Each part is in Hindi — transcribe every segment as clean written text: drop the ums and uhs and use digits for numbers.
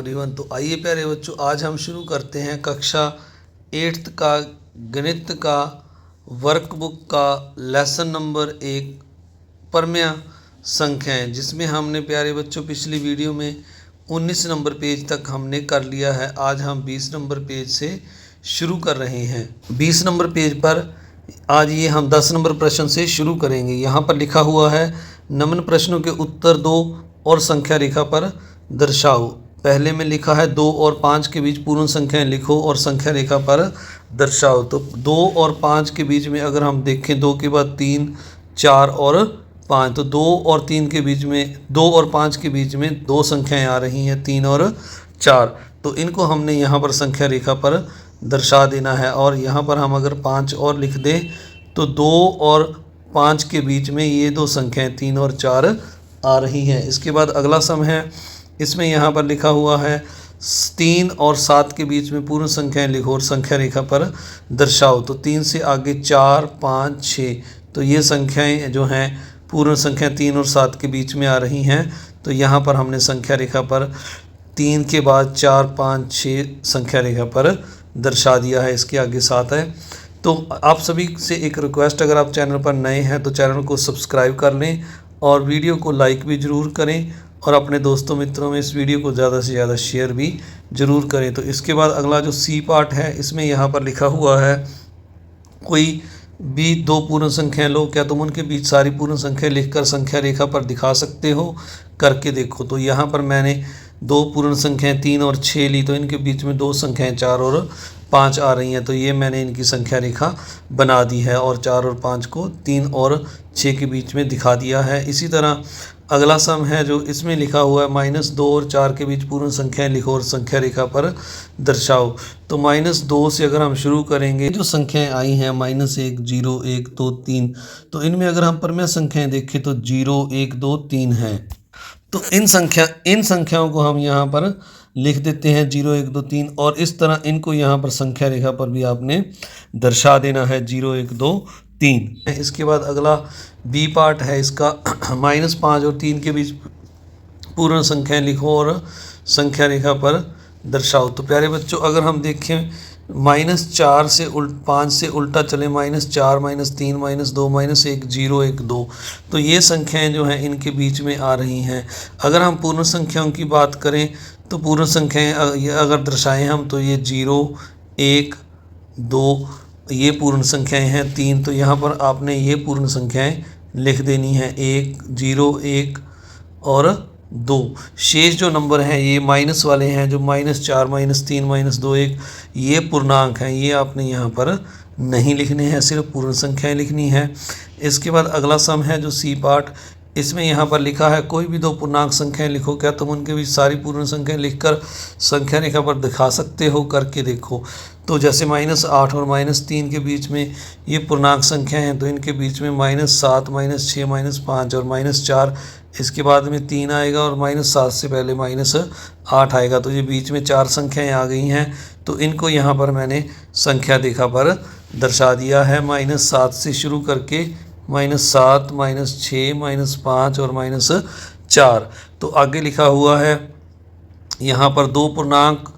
एवरीवन। तो आइए प्यारे बच्चों, आज हम शुरू करते हैं कक्षा 8th का गणित का वर्कबुक का लेसन नंबर 1 परमेय संख्याएं, जिसमें हमने प्यारे बच्चों पिछली वीडियो में 19 नंबर पेज तक हमने कर लिया है। आज हम 20 नंबर पेज से शुरू कर रहे हैं। 20 नंबर पेज पर आज ये हम 10 नंबर प्रश्न से शुरू करेंगे। यहाँ पर लिखा हुआ है निम्न प्रश्नों के उत्तर दो और संख्या रेखा पर दर्शाओ। पहले में लिखा है 2 और 5 के बीच पूर्ण संख्याएं लिखो और संख्या रेखा पर दर्शाओ। तो 2 और 5 के बीच में अगर हम देखें 2 के बाद 3, 4 और 5, तो 2 और 3 के बीच में 2 और 5 के बीच में दो संख्याएं आ रही हैं, 3 और 4। तो इनको हमने यहाँ पर संख्या रेखा पर दर्शा देना है। और यहाँ पर हम अगर 5 और लिख दें तो 2 और 5 के बीच में ये दो संख्याएं 3 और 4 आ रही हैं। इसके बाद अगला सम है, इसमें यहाँ पर लिखा हुआ है 3 और 7 के बीच में पूर्ण संख्याएं लिखो और संख्या रेखा पर दर्शाओ। तो 3 से आगे 4, 5, 6, तो ये संख्याएं जो हैं पूर्ण संख्या 3 और 7 के बीच में आ रही हैं। तो यहाँ पर हमने संख्या रेखा पर 3 के बाद 4, 5, 6 संख्या रेखा पर दर्शा दिया है। इसके आगे 7 है। तो आप सभी से एक रिक्वेस्ट, अगर आप चैनल पर नए हैं तो चैनल को सब्सक्राइब कर लें और वीडियो को लाइक भी ज़रूर करें और अपने दोस्तों मित्रों में इस वीडियो को ज़्यादा से ज़्यादा शेयर भी ज़रूर करें। तो इसके बाद अगला जो सी पार्ट है, इसमें यहाँ पर लिखा हुआ है कोई भी दो पूर्ण संख्याएं लो, क्या तुम उनके बीच सारी पूर्ण संख्या लिखकर संख्या रेखा पर दिखा सकते हो? करके देखो। तो यहाँ पर मैंने दो पूर्ण संख्याएं 3 और 6 ली, तो इनके बीच में दो संख्याएं 4 और 5 आ रही हैं। तो ये मैंने इनकी संख्या रेखा बना दी है और 4 और 5 को 3 और 6 के बीच में दिखा दिया है। इसी तरह अगला सम है जो इसमें लिखा हुआ है -2 और 4 के बीच पूर्ण संख्याएं लिखो और संख्या रेखा पर दर्शाओ। तो -2 से अगर हम शुरू करेंगे, जो संख्याएं आई हैं -1, 0, 1, 2, 3, तो इनमें अगर हम परमेय संख्याएं देखें तो 0, 1, 2, 3 हैं। तो इन संख्याओं को हम यहाँ पर लिख देते हैं 0, 1, 2, 3, और इस तरह इनको यहाँ पर संख्या रेखा पर भी आपने दर्शा देना है 0, 1, 2, 3। इसके बाद अगला बी पार्ट है इसका, -5 और 3 के बीच पूर्ण संख्याएं लिखो और संख्या रेखा पर दर्शाओ। तो प्यारे बच्चों, अगर हम देखें -4 से 5 से उल्टा चले, -4, -3, -2, -1, 0, 1, 2, तो ये संख्याएं जो हैं इनके बीच में आ रही हैं। अगर हम पूर्ण संख्याओं की बात करें तो पूर्ण संख्याएं अगर दर्शाएं हम तो ये 0, 1, 2 ये पूर्ण संख्याएं हैं। 3 तो यहाँ पर आपने ये पूर्ण संख्याएं लिख देनी हैं, 1, 0, 1 और 2। शेष जो नंबर हैं ये माइनस वाले हैं, जो -4, -3, -2, 1 ये पूर्णांक हैं, ये आपने यहाँ पर नहीं लिखने हैं, सिर्फ पूर्ण संख्याएं लिखनी है। इसके बाद अगला सम है जो सी पार्ट, इसमें यहाँ पर लिखा है कोई भी दो पूर्णांक संख्याएं लिखो, क्या तुम उनके बीच सारी पूर्ण संख्याएं लिखकर संख्या रेखा पर दिखा सकते हो? करके देखो। तो जैसे -8 और -3 के बीच में ये पूर्णांक संख्या हैं, तो इनके बीच में -7, -6, -5 और -4, इसके बाद में 3 आएगा और -7 से पहले -8 आएगा। तो ये बीच में 4 संख्याएं आ गई हैं। तो इनको यहाँ पर मैंने संख्या रेखा पर दर्शा दिया है, -7 से शुरू करके -7, -6, -5 और -4। तो आगे लिखा हुआ है यहाँ पर दो पूर्णांक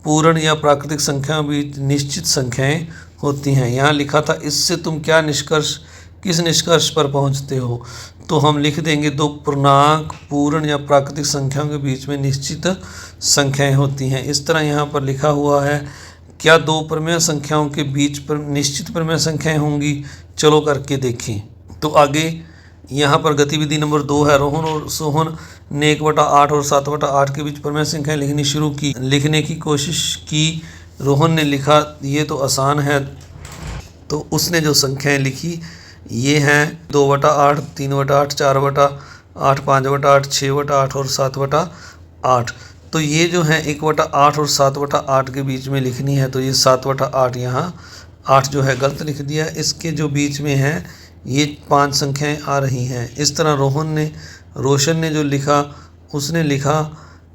पूर्ण या प्राकृतिक संख्याओं बीच निश्चित संख्याएं होती हैं। यहाँ लिखा था इससे तुम किस निष्कर्ष पर पहुँचते हो? तो हम लिख देंगे दो पूर्णांक पूर्ण या प्राकृतिक संख्याओं के बीच में निश्चित संख्याएं होती हैं। इस तरह यहाँ पर लिखा हुआ है क्या दो परमेय संख्याओं के बीच पर निश्चित परमेय संख्याएं होंगी? चलो करके देखें। तो आगे यहाँ पर गतिविधि नंबर 2 है, रोहन और सोहन ने 1/8 और 7/8 के बीच परमेय संख्याएं लिखनी शुरू की। लिखने की कोशिश की। रोहन ने लिखा ये तो आसान है, तो उसने जो संख्याएं लिखी ये हैं 2/8, 3/8, 4/8, 5/8, 6/8 और 7/8। तो ये जो है 1/8 और 7/8 के बीच में लिखनी है। तो ये 7/8 यहाँ 8 जो है गलत लिख दिया। इसके जो बीच में है ये 5 संख्याएं आ रही हैं। इस तरह रोशन ने जो लिखा, उसने लिखा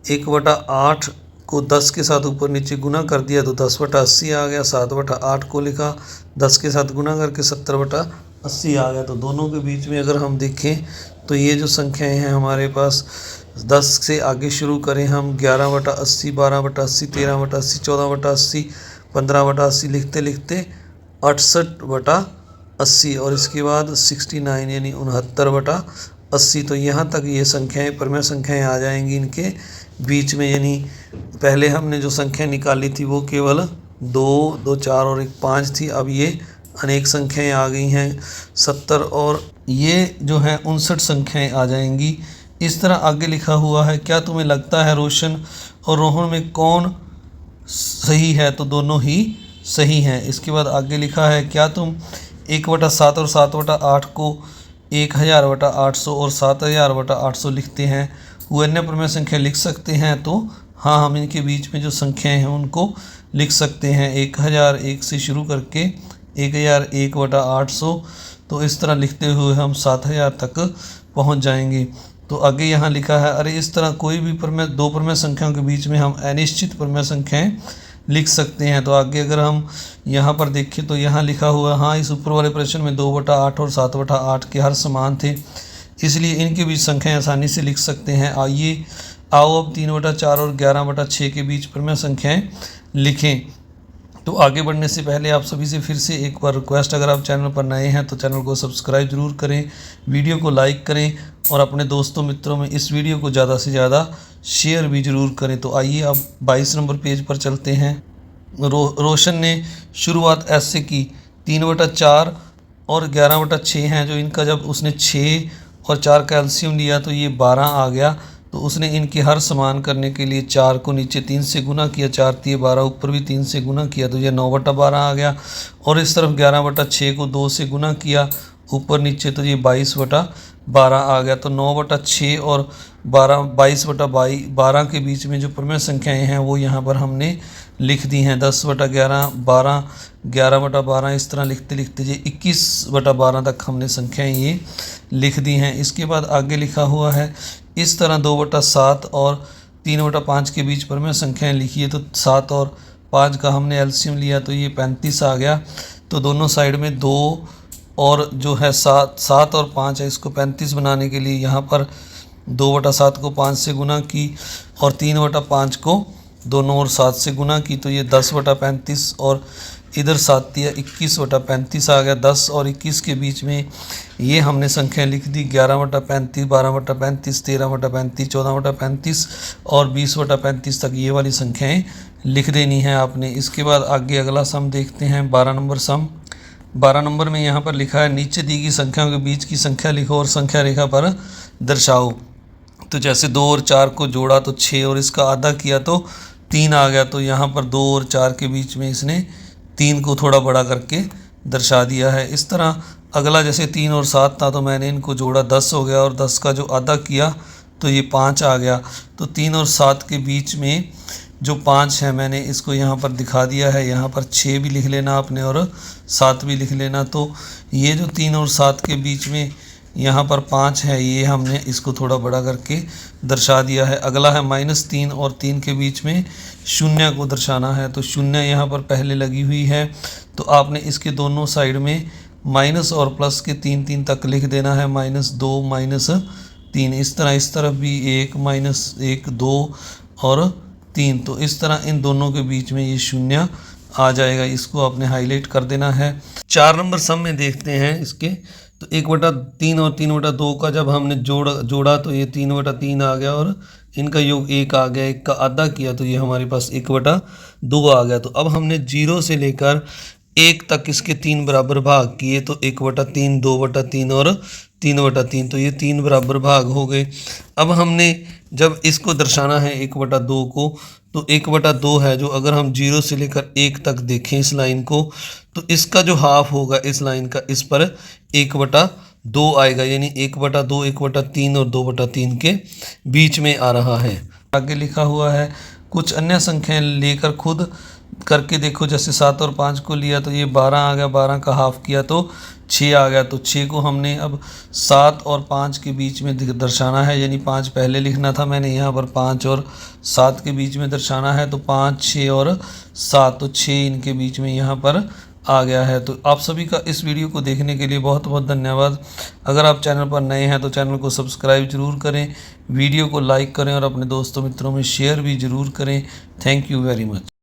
1/8 को 10 के साथ ऊपर नीचे गुना कर दिया तो 10/80 आ गया। 7/8 को लिखा 10 के साथ गुना करके 70/80 आ गया। तो दोनों के बीच में अगर हम देखें तो ये जो संख्याएं हैं हमारे पास 10 से आगे शुरू करें हम 11/80, 12/80, 13/80, 14/80, 15/80 लिखते लिखते 68/80 और इसके बाद 69 यानी 69/80। तो यहाँ तक ये संख्याएं परमेय संख्याएं आ जाएंगी इनके बीच में। यानी पहले हमने जो संख्या निकाली थी वो केवल 2, 2, 4 और 1, 5 थी। अब ये अनेक संख्याएं आ गई हैं 70 और ये जो है 59 संख्याएं आ जाएंगी। इस तरह आगे लिखा हुआ है, क्या तुम्हें लगता है रोशन और रोहन में कौन सही है? तो दोनों ही सही हैं। इसके बाद आगे लिखा है, क्या तुम 1/7 और 7/8 को 1000/800 और 7000/800 लिखते हैं वो अन्य परमेय संख्या लिख सकते हैं? तो हाँ, हम इनके बीच में जो संख्याएं हैं उनको लिख सकते हैं। 1001 से शुरू करके 1001/800, तो इस तरह लिखते हुए हम 7000 तक पहुंच जाएंगे। तो आगे यहाँ लिखा है, अरे इस तरह कोई भी दो परमेय संख्याओं के बीच में हम अनिश्चित परमेय संख्याएं लिख सकते हैं। तो आगे अगर हम यहाँ पर देखें तो यहाँ लिखा हुआ, हाँ इस ऊपर वाले प्रश्न में 2/8 और 7/8 के हर समान थे, इसलिए इनके बीच संख्याएं आसानी से लिख सकते हैं। आओ अब 3/4 और 11/6 के बीच परमेय संख्याएं लिखें। तो आगे बढ़ने से पहले आप सभी से फिर से एक बार रिक्वेस्ट, अगर आप चैनल पर नए हैं तो चैनल को सब्सक्राइब जरूर करें, वीडियो को लाइक करें और अपने दोस्तों मित्रों में इस वीडियो को ज़्यादा से ज़्यादा शेयर भी जरूर करें। तो आइए अब 22 नंबर पेज पर चलते हैं। रोशन ने शुरुआत ऐसे की, 3/4 और 11/6 हैं जो इनका, जब उसने 6 और 4 का एलसीएम लिया तो ये 12 आ गया। तो उसने इनके हर समान करने के लिए 4 को नीचे 3 से गुना किया, 4 × 3 = 12, ऊपर भी 3 से गुना किया तो ये 9/12 आ गया। और इस तरफ 11/6 को 2 से गुना किया ऊपर नीचे तो ये 22/12 आ गया। तो 9/6 और 22/12 के बीच में जो परमेय संख्याएं हैं वो यहाँ पर हमने लिख दी हैं। 10/11, 12, 11/12, इस तरह लिखते लिखते ये 21/12 तक हमने संख्याएं ये लिख दी हैं। इसके बाद आगे लिखा हुआ है, इस तरह 2/7 और 3/5 के बीच परमेय संख्याएं लिखी है। तो 7 और 5 का हमने एलसीएम लिया तो ये 35 आ गया। तो दोनों साइड में 2 और जो है 7 और 5 है, इसको 35 बनाने के लिए यहाँ पर 2/7 को 5 से गुना की और 3/5 को दोनों और 7 से गुना की तो ये 10/35 और इधर 7 दिया 21/35 आ गया। 10 और 21 के बीच में ये हमने संख्या लिख दी 11/35, 12/35, 13/35, 14/35 और 20/35 तक ये वाली संख्याएं लिख देनी है आपने। इसके बाद आगे अगला सम देखते हैं, 12 नंबर सम। 12 नंबर में यहाँ पर लिखा है, नीचे दी गई संख्याओं के बीच की संख्या लिखो और संख्या रेखा पर दर्शाओ। तो जैसे 2 और 4 को जोड़ा तो 6 और इसका आधा किया तो 3 आ गया। तो यहाँ पर 2 और 4 के बीच में इसने 3 को थोड़ा बड़ा करके दर्शा दिया है। इस तरह अगला जैसे 3 और 7 था तो मैंने इनको जोड़ा 10 हो गया और 10 का जो आधा किया तो ये 5 आ गया। तो 3 और 7 के बीच में जो 5 है मैंने इसको यहाँ पर दिखा दिया है। यहाँ पर 6 भी लिख लेना आपने और 7 भी लिख लेना। तो ये जो 3 और 7 के बीच में यहाँ पर 5 है, ये हमने इसको थोड़ा बड़ा करके दर्शा दिया है। अगला है -3 और 3 के बीच में शून्य को दर्शाना है। तो शून्य यहाँ पर पहले लगी हुई है तो आपने इसके दोनों साइड में माइनस और प्लस के 3 तक लिख देना है, -2, -3। इस तरफ भी 1, -1, 2 और 3। तो इस तरह इन दोनों के बीच में ये शून्य आ जाएगा, इसको आपने हाईलाइट कर देना है। 4 नंबर सम में देखते हैं इसके, तो 1/3 और 3/2 का जब हमने जोड़ा तो ये 3/3 आ गया और इनका योग 1 आ गया। 1 का आधा किया तो ये हमारे पास 1/2 आ गया। तो अब हमने 0 से लेकर 1 तक इसके 3 बराबर भाग किए तो 1/3, 2/3 और 3/3। तो ये 3 बराबर भाग हो गए। अब हमने जब इसको दर्शाना है 1/2 को, तो 1/2 है जो अगर हम 0 से लेकर 1 तक देखें इस लाइन को, तो इसका जो हाफ होगा इस लाइन का, इस पर 1/2 आएगा। यानी 1/2 1/3 और 2/3 के बीच में आ रहा है। आगे लिखा हुआ है, कुछ अन्य संख्याएं लेकर खुद करके देखो। जैसे 7 और 5 को लिया तो ये 12 आ गया, 12 का हाफ किया तो 6 आ गया। तो 6 को हमने अब 7 और 5 के बीच में दर्शाना है, यानी 5 पहले लिखना था मैंने, यहाँ पर 5 और 7 के बीच में दर्शाना है। तो 5, 6 और 7, तो 6 इनके बीच में यहाँ पर आ गया है। तो आप सभी का इस वीडियो को देखने के लिए बहुत बहुत धन्यवाद। अगर आप चैनल पर नए हैं तो चैनल को सब्सक्राइब जरूर करें, वीडियो को लाइक करें और अपने दोस्तों मित्रों में शेयर भी ज़रूर करें। Thank you very much.